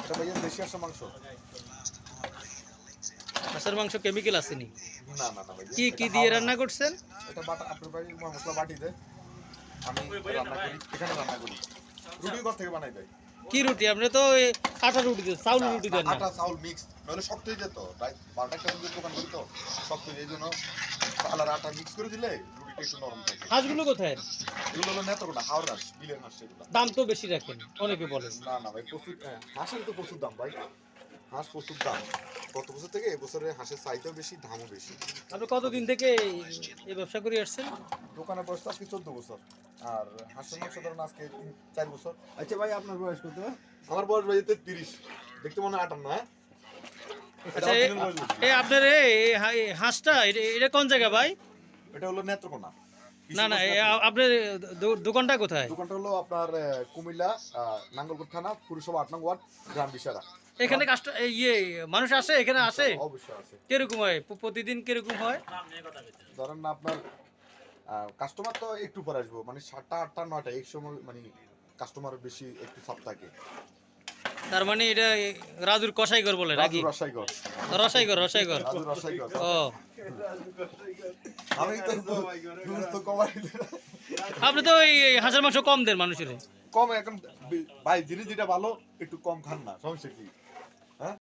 এটা ভাইয়া দেশি হাঁসের মাংস। হাঁসের মাংস কেমিক্যাল আসেনি? না না না ভাইয়া, কি কি এটা দিয়ে হাওড়া রান্না হাঁস। করছেন? এটা বাটা আপনার ভাই মশলা বাটি দেয়, আমি রান্না করি, এখানে রান্না করি। রুটি ঘর থেকে বানাই দেয়। কি রুটি? আপনি তো ওই আটা রুটি দেন, চাউল না রুটি না, দেন না। আটা চাউল মিক্স, নাহলে শক্ত হয়ে যেত। রাত 12টা একটা পর্যন্ত দোকান করি তো শক্ত হয়ে যায়, এই জন্য চাল আর আটা মিক্স করে দিলে রুটিটা একটু নরম থাকে। হাঁসগুলো কোথায়? এগুলো হলো নেত্রকোনা হাওড়া হাঁস, বিলের হাঁস এগুলো। দাম তো বেশি রাখেন অনেকে বলে। না না ভাই, প্রচুর হাঁসের তো প্রচুর দাম ভাই, হাঁস প্রচুর দাম। গত বছর থেকে এবছরে হাঁসের চাহিদাও বেশি, দামও বেশি। আপনি কতদিন থেকে এই ব্যবসা করে আসছেন? দোকানে বয়স আজকে 14 বছর, আর হাঁসের মাংস ধরেন আজকে 4 বছর। আচ্ছা ভাই, আপনার বয়স কত? আমার বয়স ভাই 30, দেখতে মনে হয় 58, হ্যাঁ? এটা আচ্ছা original বয়স বলছি। এই আপনার এই হাঁসটা এটা কোন জায়গা ভাই? এটা হলো নেত্রকোনা। না না, আপনার দোকানটা কোথায়? দোকানটা হলো আপনার কুমিল্লা, নাঙ্গলকোট থানা, পুরসভা 8 নং ওয়ার্ড, গ্রাম বিশারা। এখানে মানুষ আসে, এখানে আসে? অবশ্যই আছে। কিরকম হয় প্রতিদিন, কিরকম হয়? ধরেন না আপনার কাস্টমার তো একটু পরে আসবো, মানে 7টা 8টা 9টা এই সময়, মানে কাস্টমার বেশি একটু চাপ থাকে। তার মানে এটা রাজুর কসাইঘর বলে নাকি? রাজু রসাইগর, রসাইঘর, রসাইঘর। রাজু রসাইগর। ও, আমি তো দুস্থ কমাই আপনি তো এই হাঁসের মাংস কম দেন মানুষের। কম এখন ভাই, জিনিস যেটা ভালো একটু কম খান না, সমস্যা কি?